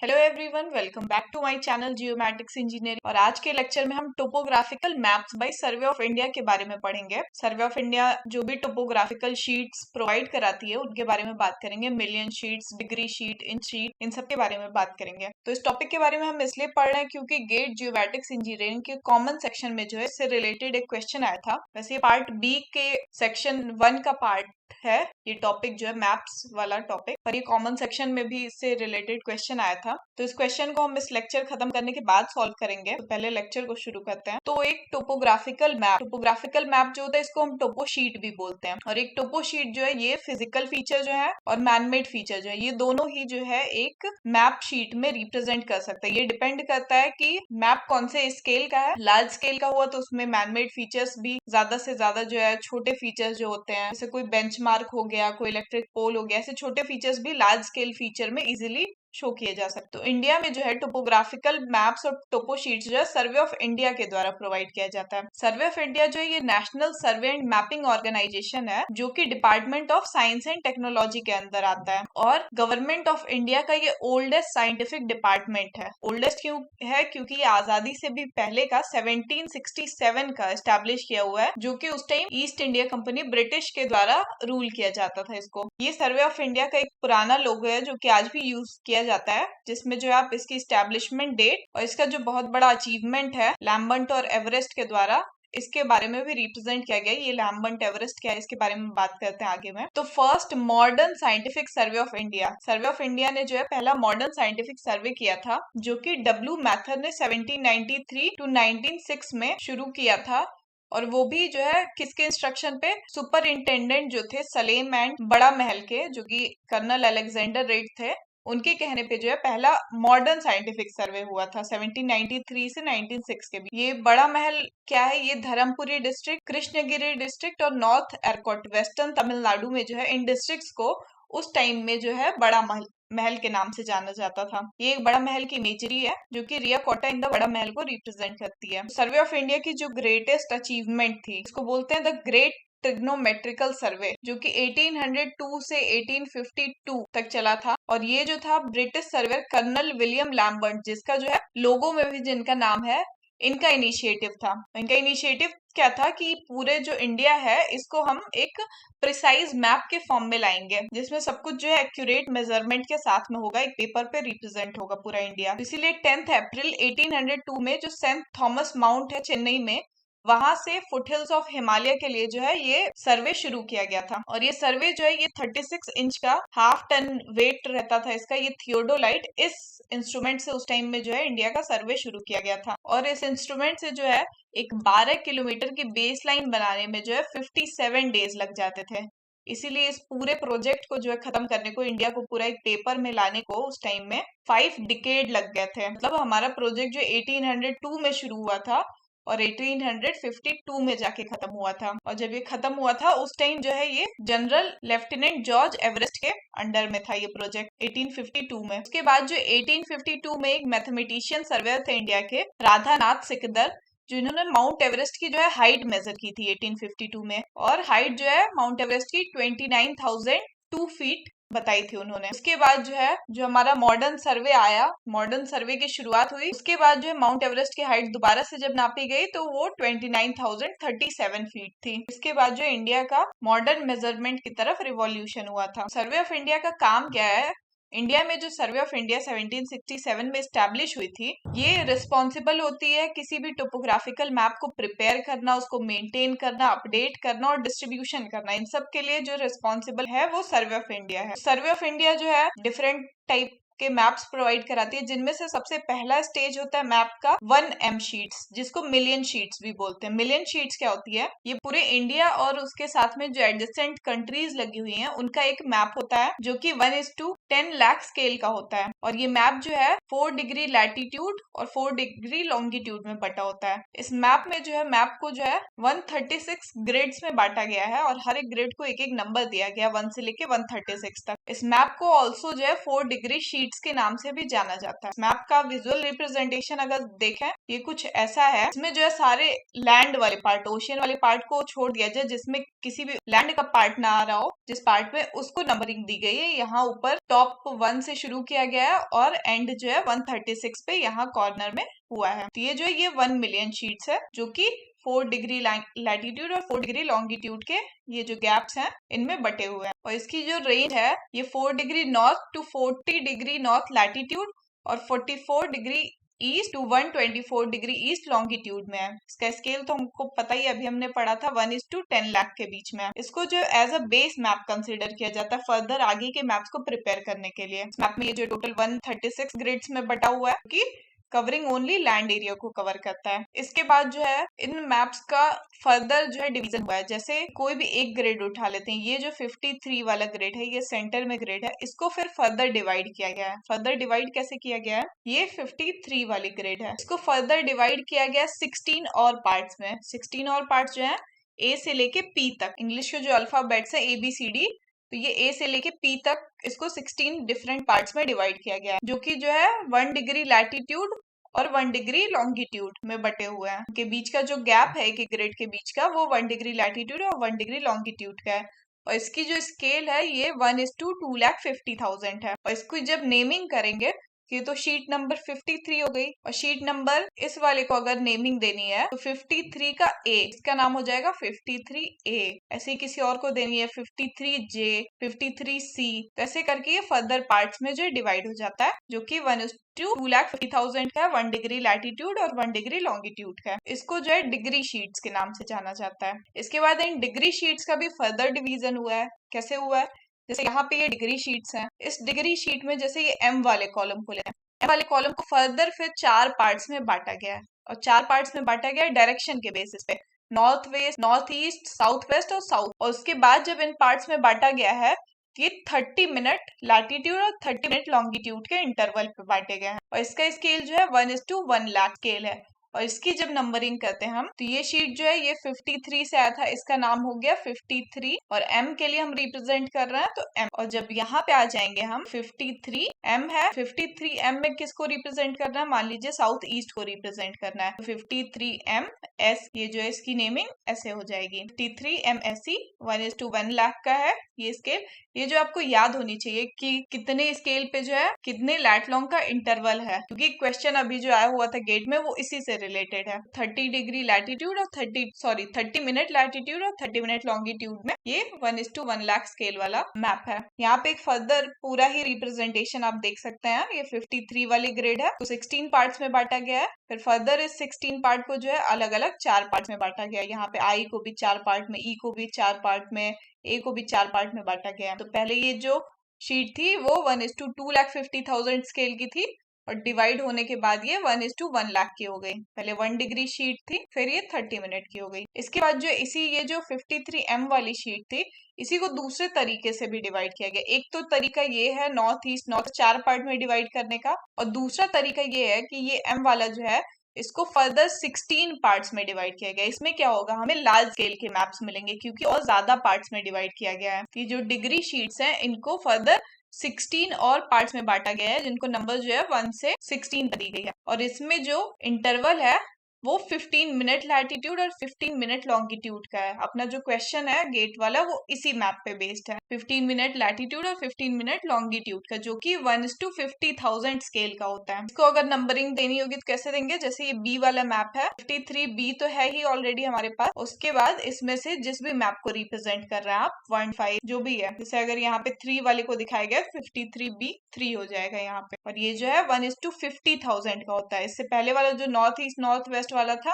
Hello everyone, welcome back to my channel geomatics engineering. और आज के लेक्चर में हम topographical maps by survey of India के बारे में पढ़ेंगे। सर्वे ऑफ इंडिया जो भी टोपोग्राफिकल शीट्स प्रोवाइड कराती है उनके बारे में बात करेंगे। Million sheets, degree sheet, inch sheet, इन सब के बारे में बात करेंगे। तो इस टॉपिक के बारे में हम इसलिए पढ़ रहे हैं क्योंकि गेट जियोमैटिक्स इंजीनियरिंग के कॉमन सेक्शन में जो है इससे रिलेटेड एक क्वेश्चन आया था। वैसे ये पार्ट बी के सेक्शन 1 का पार्ट है ये टॉपिक जो है मैप्स वाला टॉपिक, पर ये कॉमन सेक्शन में भी इससे रिलेटेड क्वेश्चन आया था। तो इस क्वेश्चन को हम इस लेक्चर खत्म करने के बाद सॉल्व करेंगे। तो पहले लेक्चर को शुरू करते हैं। तो एक टोपोग्राफिकल मैप जो होता है इसको हम टोपो शीट भी बोलते हैं। और एक टोपो शीट जो है ये फिजिकल फीचर जो है और मैनमेड फीचर जो है ये दोनों ही जो है एक मैप शीट में रिप्रेजेंट कर सकता है। ये डिपेंड करता है कि मैप कौन से स्केल का है। लार्ज स्केल का हुआ तो उसमें मैनमेड फीचर्स भी ज्यादा से ज्यादा जो है छोटे फीचर्स जो होते हैं, जैसे कोई बेंचमार्क हो गया, कोई इलेक्ट्रिक पोल हो गया, ऐसे छोटे फीचर्स भी लार्ज स्केल फीचर में इजीली शो किए जा सकते। तो इंडिया में जो है टोपोग्राफिकल मैप्स और टोपो शीट्स जो है सर्वे ऑफ इंडिया के द्वारा प्रोवाइड किया जाता है। सर्वे ऑफ इंडिया जो है ये national survey and mapping organisation है जो कि department of science and technology के अंदर आता है। और गवर्नमेंट ऑफ इंडिया का ये ओल्डेस्ट साइंटिफिक डिपार्टमेंट है। ओल्डेस्ट क्यों है? क्योंकि ये आजादी से भी पहले का 1767 का एस्टेब्लिश किया हुआ है, जो कि उस time east India company British के द्वारा रूल किया जाता था इसको। ये सर्वे ऑफ इंडिया का एक पुराना लोगो है जो कि आज भी यूज किया जाता है, जिसमें जो है आप इसकी स्टैब्लिशमेंट डेट और इसका जो बहुत बड़ा अचीवमेंट है लैम्बर्ट और एवरेस्ट के द्वारा, इसके बारे में भी रिप्रेजेंट किया गया। ये लैम्बर्ट एवरेस्ट क्या है इसके बारे में बात करते हैं आगे में। तो first modern scientific survey of India, survey of India ने जो है पहला मॉडर्न साइंटिफिक सर्वे किया था जो कि डब्ल्यू मैथर ने 1793 टू 1906 में शुरू किया था। और वो भी जो है किसके इंस्ट्रक्शन पे? सुपरिंटेंडेंट जो थे सलेम एंड बड़ा महल के, जो कि कर्नल अलेक्जेंडर रेड थे, उनके कहने पे जो है पहला मॉडर्न साइंटिफिक सर्वे हुआ था 1793 से 1906 के बीच। ये बड़ा महल क्या है? ये धर्मपुरी डिस्ट्रिक्ट, कृष्णगिरी डिस्ट्रिक्ट और नॉर्थ एयरकोट वेस्टर्न तमिलनाडु में जो है इन डिस्ट्रिक्ट्स को उस टाइम में जो है बड़ा महल के नाम से जाना जाता था। ये एक बड़ा महल की इमेजरी है जो कि रिया कोटा इन द बड़ा महल को रिप्रेजेंट करती है। सर्वे ऑफ इंडिया की जो ग्रेटेस्ट अचीवमेंट थी इसको बोलते हैं द ग्रेट ट्रिग्नोमेट्रिकल सर्वे, जो कि 1802 से 1852 तक चला था। और ये जो था ब्रिटिश सर्वे कर्नल विलियम लैम्बर्ट, जिसका जो है लोगो में भी जिनका नाम है, इनका इनिशिएटिव था। इनका इनिशिएटिव क्या था कि पूरे जो इंडिया है इसको हम एक प्रिसाइज मैप के फॉर्म में लाएंगे, जिसमें सब कुछ जो है एक्यूरेट मेजरमेंट के साथ में होगा, एक पेपर पे रिप्रेजेंट होगा पूरा इंडिया। इसीलिए 10 अप्रैल 1802 में जो सेंट थॉमस माउंट है चेन्नई में, वहां से फुटहिल्स ऑफ हिमालय के लिए जो है ये सर्वे शुरू किया गया था। और ये सर्वे जो है ये 36 इंच का हाफ टन वेट रहता था इसका। ये थियोडोलाइट इस इंस्ट्रूमेंट से उस टाइम में जो है इंडिया का सर्वे शुरू किया गया था। और इस इंस्ट्रूमेंट से जो है एक 12 किलोमीटर की बेस लाइन बनाने में जो है 57 डेज लग जाते थे। इसीलिए इस पूरे प्रोजेक्ट को जो है खत्म करने को, इंडिया को पूरा एक पेपर में लाने को उस टाइम में 5 डिकेड लग गए थे। मतलब हमारा प्रोजेक्ट जो 1802 में शुरू हुआ था और 1852 में जाके खत्म हुआ था। और जब ये खत्म हुआ था उस टाइम जो है ये जनरल लेफ्टिनेंट जॉर्ज एवरेस्ट के अंडर में था ये प्रोजेक्ट 1852 में। उसके बाद जो 1852 में एक मैथमेटिशियन सर्वेयर थे इंडिया के, राधानाथ सिकदर, जो इन्होंने माउंट एवरेस्ट की जो है हाइट मेजर की थी 1852 में। और हाइट जो है माउंट एवरेस्ट की 29,002 फीट बताई थी उन्होंने। उसके बाद जो है जो हमारा मॉडर्न सर्वे आया, मॉडर्न सर्वे की शुरुआत हुई, उसके बाद जो है माउंट एवरेस्ट की हाइट दोबारा से जब नापी गई तो वो 29,037 फीट थी। इसके बाद जो इंडिया का मॉडर्न मेजरमेंट की तरफ रिवॉल्यूशन हुआ था। सर्वे ऑफ इंडिया का काम क्या है? इंडिया में जो सर्वे ऑफ इंडिया 1767 में स्टैब्लिश हुई थी, ये रिस्पॉन्सिबल होती है किसी भी टोपोग्राफिकल मैप को प्रिपेयर करना, उसको मेंटेन करना, अपडेट करना और डिस्ट्रीब्यूशन करना। इन सब के लिए जो रिस्पॉन्सिबल है वो सर्वे ऑफ इंडिया है। सर्वे ऑफ इंडिया जो है डिफरेंट टाइप के मैप्स प्रोवाइड कराती है, जिनमें से सबसे पहला स्टेज होता है मैप का 1M शीट्स, जिसको मिलियन शीट्स भी बोलते हैं। मिलियन शीट्स क्या होती है? ये पूरे इंडिया और उसके साथ में जो एडजेसेंट कंट्रीज लगी हुई हैं उनका एक मैप होता है जो कि 1:10 लाख स्केल का होता है। और ये मैप जो है 4 डिग्री लैटिट्यूड और 4 डिग्री लॉन्गिट्यूड में बटा होता है। इस मैप में जो है मैप को जो है 136 ग्रिड्स में बांटा गया है और हर एक ग्रिड को एक एक नंबर दिया गया 1 से लेके 136 तक। इस मैप को ऑल्सो जो है 4 डिग्री शीट शीट्स के नाम से भी जाना जाता है। मैप का विजुअल रिप्रेजेंटेशन अगर देखें, ये कुछ ऐसा है, इसमें जो है सारे लैंड वाले पार्ट, ओशियन वाले पार्ट को छोड़ दिया जाए, जिसमें किसी भी लैंड का पार्ट ना आ रहा हो, जिस पार्ट में उसको नंबरिंग दी गई है। यहाँ ऊपर टॉप 1 से शुरू किया गया है और एंड जो है 136 पे यहाँ कॉर्नर में हुआ है। तो ये जो है ये 1 मिलियन शीट्स है, जो कि 4 डिग्री लैटिट्यूड और 4 डिग्री लॉन्गिट्यूड के ये जो गैप्स हैं इनमें बटे हुए हैं। और इसकी जो रेंज है ये 4 degree north to 40 degree north latitude और 44 degree east to 124 degree east longitude में है। इसका स्केल तो हमको पता ही, अभी हमने पढ़ा था 1:10 लाख के बीच में है। इसको जो as a base map consider किया जाता है फर्दर आगे के मैप्स को प्रिपेयर करने के लिए। इस मैप में ये जो टोटल 136 ग्रिड्स में बटा हुआ है कि कवरिंग ओनली लैंड एरिया को कवर करता है। इसके बाद जो है इन मैप्स का फर्दर जो है डिवीजन हुआ है। जैसे कोई भी एक ग्रिड उठा लेते हैं, ये जो 53 वाला ग्रिड है, ये सेंटर में ग्रिड है, इसको फिर फर्दर डिवाइड किया गया है। फर्दर डिवाइड कैसे किया गया है? ये 53 वाली ग्रिड है, इसको फर्दर डिवाइड किया गया 16 और पार्ट्स में। 16 और पार्ट्स जो है ए से लेके पी तक, इंग्लिश के जो अल्फाबेट्स है ABCD, तो ये ए से लेके पी तक इसको 16 डिफरेंट पार्ट्स में डिवाइड किया गया है, जो कि जो है 1 डिग्री लैटिट्यूड और 1 डिग्री लॉन्गिट्यूड में बटे हुए हैं। के बीच का जो गैप है एक ग्रिड के बीच का, वो 1 डिग्री लैटिट्यूड और 1 डिग्री लॉन्गिट्यूड का है। और इसकी जो स्केल है ये 1:250,000 है। और इसको जब नेमिंग करेंगे, ये तो शीट नंबर 53 हो गई, और शीट नंबर इस वाले को अगर नेमिंग देनी है तो 53 का ए, इसका नाम हो जाएगा 53A। ऐसे ही किसी और को देनी है 53J, 53C, ऐसे करके ये फर्दर पार्ट्स में जो डिवाइड हो जाता है, जो कि 1:250,000 का 1 डिग्री लैटिट्यूड और 1 डिग्री लॉन्गिट्यूड का। इसको जो है डिग्री शीट्स के नाम से जाना जाता है। इसके बाद इन डिग्री शीट्स का भी फर्दर डिवीजन हुआ है। कैसे हुआ है? जैसे यहाँ पे ये डिग्री शीट्स हैं, इस डिग्री शीट में जैसे ये M वाले कॉलम को लें, M वाले कॉलम को फर्दर फिर 4 पार्ट्स में बांटा गया है। और 4 पार्ट्स में बांटा गया है डायरेक्शन के बेसिस पे, north west, north east, south west और साउथ। और उसके बाद जब इन पार्ट्स में बांटा गया है, ये 30 मिनट लैटिट्यूड और 30 मिनट लॉन्गिट्यूड के इंटरवल पे बांटे गए हैं। और इसका स्केल जो है 1:1 लाख स्केल है। और इसकी जब नंबरिंग करते हैं हम, तो ये शीट जो है ये 53 से आया था, इसका नाम हो गया 53, और M के लिए हम रिप्रेजेंट कर रहे हैं तो M। और जब यहाँ पे आ जाएंगे हम, 53M है, 53M में किसको रिप्रेजेंट करना है? मान लीजिए साउथ ईस्ट को रिप्रेजेंट करना है, तो 53MS, ये जो है इसकी नेमिंग ऐसे हो जाएगी 53MSE। 1:1 लाख का है ये स्केल। ये जो आपको याद होनी चाहिए कि कितने स्केल पे जो है कितने लैट लॉन्ग का इंटरवल है, क्योंकि क्वेश्चन अभी जो आया हुआ था गेट में वो इसी से रिलेटेड है। 30 डिग्री लैटिट्यूड और 30 मिनट लैटिट्यूड और 30 मिनट लॉन्गिट्यूड में ये 1:1 लाख स्केल वाला मैप है। यहाँ पे एक फर्दर पूरा ही रिप्रेजेंटेशन आप देख सकते हैं। ये 53 वाली ग्रिड है, तो 16 पार्ट्स में बांटा गया है। फिर फर्दर इस 16 पार्ट को जो है अलग अलग 4 पार्ट्स में बांटा गया है। यहाँ पे I को भी 4 पार्ट में, E को भी 4 पार्ट में, A को भी 4 पार्ट में बांटा गया है। तो पहले ये जो शीट थी वो 1:250,000 स्केल की थी, और डिवाइड होने के बाद ये 1:1 लाख की हो गई। पहले 1 डिग्री शीट थी, फिर ये 30 मिनट की हो गई। इसके बाद जो ये जो 53M वाली शीट थी, इसी को दूसरे तरीके से भी डिवाइड किया गया। एक तो तरीका ये है नॉर्थ ईस्ट नॉर्थ 4 पार्ट में डिवाइड करने का, और दूसरा तरीका ये है कि ये M वाला जो है इसको फर्दर 16 पार्ट्स में डिवाइड किया गया। इसमें क्या होगा, हमें लार्ज स्केल के मैप्स मिलेंगे क्योंकि और ज्यादा पार्ट्स में डिवाइड किया गया है। ये जो डिग्री शीट्स हैं इनको फर्दर 16 और पार्ट्स में बांटा गया है, जिनको नंबर जो है 1 से 16 दी गई है। और इसमें जो इंटरवल है वो 15 मिनट लैटिट्यूड और 15 मिनट लॉन्गिट्यूड का है। अपना जो क्वेश्चन है गेट वाला वो इसी मैप पे बेस्ड है, 15 मिनट लैटिट्यूड और 15 मिनट लॉन्गिट्यूड का, जो कि 1:50,000 स्केल का होता है। इसको अगर नंबरिंग देनी होगी तो कैसे देंगे? जैसे ये B वाला मैप है, 53B तो है ही ऑलरेडी हमारे पास। उसके बाद इसमें से जिस भी मैप को रिप्रेजेंट कर रहे हैं आप, 1, 5 जो भी है, जैसे अगर यहाँ पे 3 वाले को दिखाया गया 53B 3 हो जाएगा यहाँ पे। और ये जो है 1:50,000 का होता है। इससे पहले वाला जो नॉर्थ ईस्ट नॉर्थ वेस्ट वाला था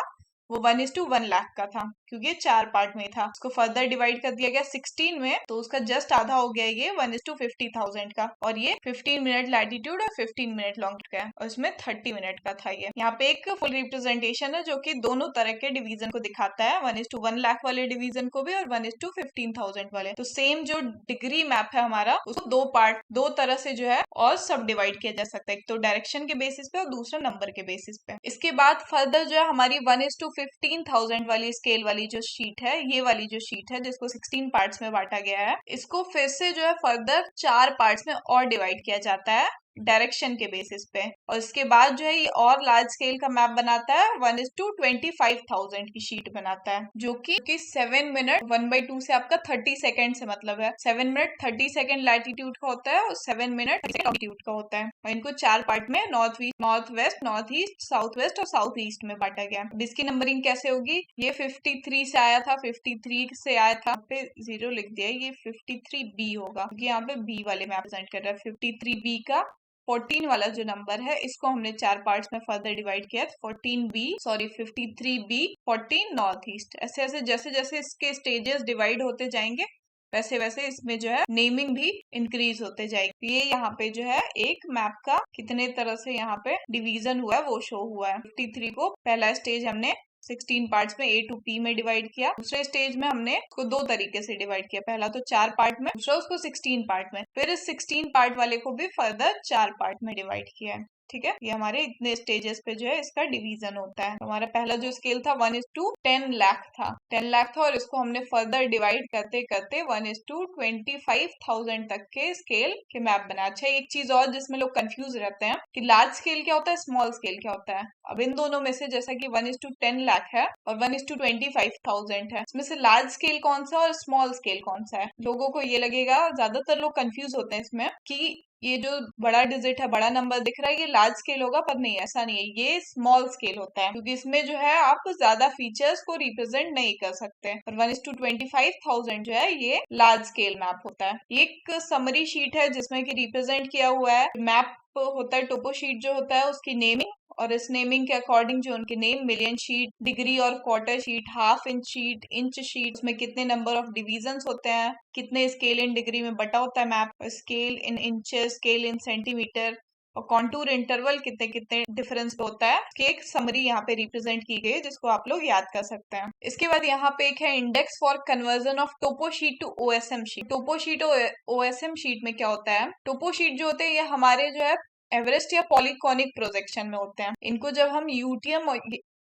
वो 1:1 लाख का था, क्योंकि ये 4 पार्ट में था। उसको फर्दर डिवाइड कर दिया गया 16 में, तो उसका जस्ट आधा हो गया ये 1:50,000 का। और ये 15 मिनट लैटिट्यूड और 15 मिनट लॉन्ग का है, और इसमें 30 मिनट का था ये। यहाँ पे एक फुल रिप्रेजेंटेशन है जो कि दोनों तरह के डिवीजन को दिखाता है, 1:1 लाख वाले डिवीजन को भी और 1:15,000 वाले। तो सेम जो डिग्री मैप है हमारा, उसको दो तरह से जो है और सब डिवाइड किया जा सकता है, एक तो डायरेक्शन के बेसिस पे और दूसरा नंबर के बेसिस पे। इसके बाद फर्दर जो है हमारी 1:15,000 वाली स्केल वाली जो शीट है, ये वाली जो शीट है जिसको 16 पार्ट्स में बांटा गया है, इसको फिर से जो है फर्दर 4 पार्ट्स में और डिवाइड किया जाता है, डायरेक्शन के बेसिस पे। और इसके बाद जो है ये और लार्ज स्केल का मैप बनाता है, 1:25,000 की शीट बनाता है, जो कि 7 मिनट 1/2 से आपका 30 सेकेंड से मतलब है। 7 मिनट 30 सेकेंड लैटिट्यूड का होता है और 7 मिनट लॉन्गिट्यूड का होता है। और इनको 4 पार्ट में north west, north east, south west और साउथ ईस्ट में बांटा गया। अब इसकी नंबरिंग कैसे होगी? ये 53 से आया था, 53 से आया था, पे 0 लिख दिया, ये 53B होगा क्योंकि यहाँ पे बी वाले में प्रेजेंट कर रहा है। 53B का 14 वाला जो नंबर है, इसको हमने 4 पार्ट्स में फर्दर डिवाइड किया। 53B 14 north east. ऐसे ऐसे जैसे जैसे इसके स्टेजेस डिवाइड होते जाएंगे वैसे वैसे इसमें जो है नेमिंग भी इंक्रीज होते जाएगी। ये यहाँ पे जो है एक मैप का कितने तरह से यहाँ पे डिवीजन हुआ है वो शो हुआ है। 53 को पहला स्टेज हमने 16 पार्ट्स में A to P में डिवाइड किया। दूसरे स्टेज में हमने उसको 2 तरीके से डिवाइड किया, पहला तो 4 पार्ट में, दूसरा उसको 16 पार्ट में, फिर इस 16 पार्ट वाले को भी फर्दर 4 पार्ट में डिवाइड किया है। ठीक है, ये हमारे इतने स्टेजेस पे जो है इसका डिवीजन होता है। हमारा पहला जो स्केल था 1:10 लाख था, 10 लाख था, और इसको हमने फर्दर डिवाइड करते करते 1:25,000 तक के स्केल के मैप बना। अच्छा, एक चीज और जिसमें लोग कंफ्यूज रहते हैं कि लार्ज स्केल क्या होता है, स्मॉल स्केल क्या होता है। अब इन दोनों में से जैसा कि 1:10 लाख है और 1:25,000 है, इसमें से लार्ज स्केल कौन सा और स्मॉल स्केल कौन सा है? लोगों को ये लगेगा, ज्यादातर लोग कंफ्यूज होते हैं इसमें कि ये जो बड़ा डिजिट है, बड़ा नंबर दिख रहा है, ये लार्ज स्केल होगा, पर नहीं, ऐसा नहीं है, ये स्मॉल स्केल होता है क्योंकि इसमें जो है आप ज्यादा फीचर्स को रिप्रेजेंट नहीं कर सकते। और 1:25,000 जो है ये लार्ज स्केल मैप होता है। ये एक समरी शीट है जिसमें कि रिप्रेजेंट किया हुआ है मैप होता है। टोपो शीट जो होता है उसकी नेमिंग, और इस नेमिंग के अकॉर्डिंग जो उनके नेम, मिलियन शीट, डिग्री और quarter sheet, half inch sheet, उसमें कितने नंबर ऑफ डिवीजन्स होते हैं, कितने स्केल इन डिग्री में बटा होता है map, scale in inches, scale in centimetre, और कॉन्टूर इंटरवल कितने कितने डिफरेंस होता है, कि एक समरी यहाँ पे रिप्रेजेंट की गई है जिसको आप लोग याद कर सकते हैं। इसके बाद यहाँ पे एक है index for conversion of topo sheet to OSM sheet. Topo sheet और ओएसएम शीट में क्या होता है? टोपो शीट जो होते हैं ये हमारे जो है एवरेस्ट या पॉलीकॉनिक प्रोजेक्शन में होते हैं। इनको जब हम यूटीएम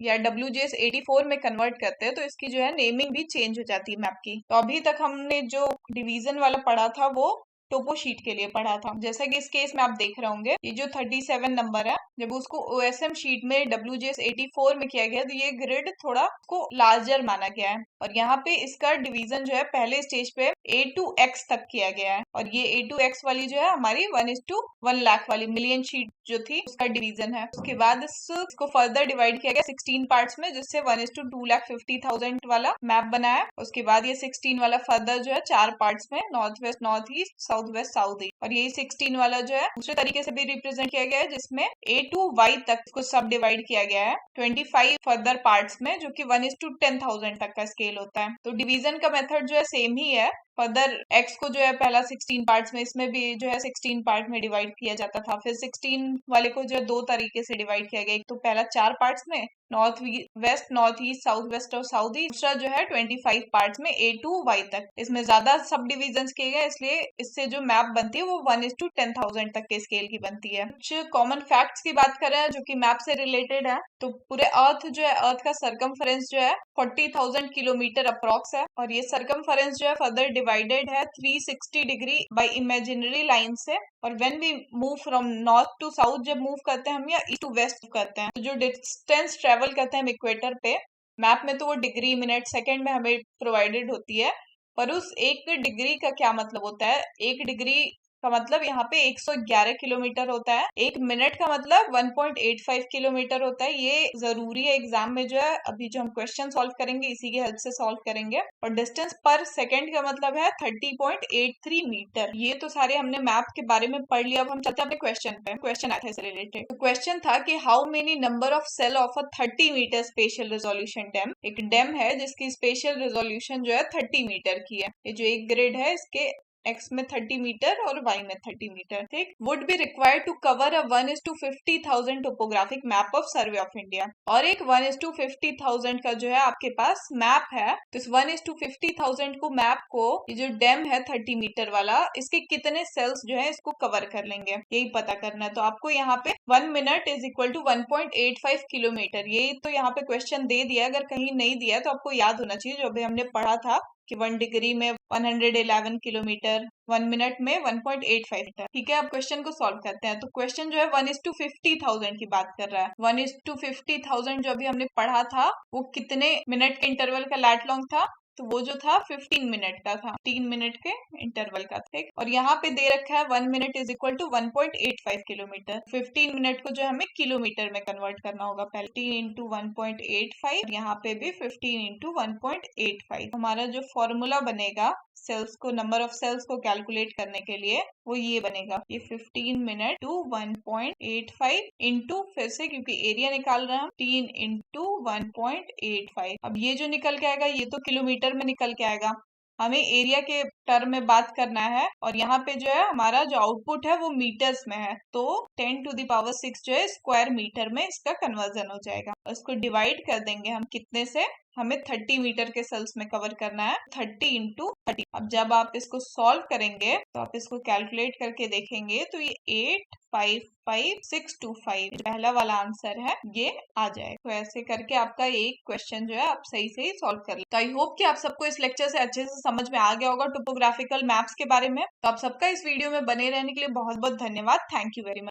या WGS84 में कन्वर्ट करते हैं तो इसकी जो है नेमिंग भी चेंज हो जाती है मैप की। तो अभी तक हमने जो डिवीजन वाला पढ़ा था वो टोपो शीट के लिए पढ़ा था। जैसा कि इस केस में आप देख रहे होंगे, ये जो 37 नंबर है, जब उसको OSM शीट में WGS84 में किया गया तो ये ग्रिड थोड़ा को लार्जर माना गया है, और यहाँ पे इसका डिवीजन जो है पहले स्टेज पे A to X तक किया गया है। और ये A to X वाली जो है हमारी 1:1 लाख वाली मिलियन शीट जो थी उसका डिवीजन है। उसके बाद इसको फर्दर डिवाइड किया गया 16 पार्ट्स में, जिससे 1:2,50,000 वाला मैप बना है। उसके बाद ये 16 वाला फर्दर जो है 4 पार्ट्स में, north west, north east, south west, south east, और यही 16 वाला जो है दूसरे तरीके से भी रिप्रेजेंट किया गया है जिसमें A to Y तक इसको सब डिवाइड किया गया है 25 फर्दर पार्ट्स में, जो कि 1:10,000 तक का स्केल होता है। तो डिवीजन का मेथड जो है सेम ही है। फर्दर एक्स को जो है पहला 16 पार्ट्स में, इसमें भी जो है 16 पार्ट में डिवाइड किया जाता था। फिर 16 वाले को जो है 2 तरीके से डिवाइड किया गया, एक तो पहला 4 पार्ट्स में, north west, north east, south west और साउथ ईस्ट, दूसरा जो है 25 पार्ट्स में A to Y तक। इसमें ज्यादा सब डिविजन किए गए, इसलिए इससे जो मैप बनती है वो 1:10,000 तक के स्केल की बनती है। कुछ कॉमन फैक्ट्स की बात करें जो कि मैप से रिलेटेड है, तो पूरे अर्थ जो है, अर्थ का सरकमफरेंस जो है 40,000 किलोमीटर अप्रॉक्स है, और ये सरकमफरेंस जो है फर्दर डिवाइडेड है 360 डिग्री बाय इमेजिनरी लाइन से। और when we move from north to south जब मूव करते हैं हम, या ईस्ट टू वेस्ट करते हैं, तो जो डिस्टेंस ट्रेवल करते हैं हम इक्वेटर पे, मैप में तो वो डिग्री, मिनट, सेकंड में हमें प्रोवाइडेड होती है, पर उस 1 डिग्री का क्या मतलब होता है? 1 डिग्री का मतलब यहाँ पे 111 किलोमीटर होता है। 1 मिनट का मतलब 1.85 किलोमीटर होता है। ये जरूरी है एग्जाम में जो है, अभी जो हम क्वेश्चन सॉल्व करेंगे इसी की हेल्प से सॉल्व करेंगे। और डिस्टेंस पर सेकंड का मतलब है 30.83 मीटर। ये तो सारे हमने मैप के बारे में पढ़ लिया। अब हम चलते हैं अपने क्वेश्चन पे। क्वेश्चन आया था इससे रिलेटेड। तो क्वेश्चन था कि how many number of cell of a 30 metre spatial resolution DEM. एक डैम है जिसकी स्पेशल रेजोल्यूशन जो है 30 मीटर की है। ये जो एक ग्रिड है इसके एक्स में 30 मीटर और वाई में 30 मीटर, ठीक, would be required to cover a 1:50,000 topographic map of survey of India. और एक 1:50,000 का जो है आपके पास मैप है, तो इस 1:50,000 को मैप को, ये जो डैम है 30 मीटर वाला, इसके कितने सेल्स जो है इसको कवर कर लेंगे, यही पता करना है। तो आपको यहाँ पे 1 minute is equal to 1.85 kilometre, ये तो यहाँ पे क्वेश्चन दे दिया। अगर कहीं नहीं दिया तो आपको याद होना चाहिए जो अभी हमने पढ़ा था कि 1 डिग्री में 111 किलोमीटर, 1 मिनट में 1.85 मीटर। ठीक है, अब क्वेश्चन को सॉल्व करते हैं। तो क्वेश्चन जो है 1:50,000 की बात कर रहा है। 1:50,000 जो अभी हमने पढ़ा था वो कितने मिनट के इंटरवल का लैट लॉन्ग था? तो वो जो था 15 मिनट का था, 3 मिनट के इंटरवल का था। और यहाँ पे दे रखा है 1 minute is equal to 1.85 kilometre. 15 minute को जो हमें किलोमीटर में कन्वर्ट करना होगा पहले। 15 इंटू 1.85, यहाँ पे भी 15 इंटू 1.85। हमारा जो फॉर्मूला बनेगा सेल्स को, नंबर ऑफ सेल्स को कैलकुलेट करने के लिए, वो ये बनेगा, ये 15 मिनट टू 1.85 इंटू, फिर से क्योंकि एरिया निकाल रहे हैं हम, 3 इंटू 1.85। अब ये जो निकल के आएगा ये तो किलोमीटर में निकल के आएगा, हमें एरिया के टर्म में बात करना है। और यहाँ पे जो है हमारा जो आउटपुट है वो मीटर्स में है, तो 10⁶ जो है स्क्वायर मीटर में इसका कन्वर्जन हो जाएगा। इसको डिवाइड कर देंगे हम कितने से, हमें 30 मीटर के सेल्स में कवर करना है, 30 इंटू 30। अब जब आप इसको सॉल्व करेंगे तो आप इसको कैलकुलेट करके देखेंगे तो ये 855,625 पहला वाला आंसर है, ये आ जाए। तो ऐसे करके आपका एक क्वेश्चन जो है आप सही से ही सॉल्व कर ले। तो आई होप कि आप सबको इस लेक्चर से अच्छे से समझ में आ गया होगा टोपोग्राफिकल मैप्स के बारे में। तो आप सबका इस वीडियो में बने रहने के लिए बहुत बहुत धन्यवाद। Thank you very much.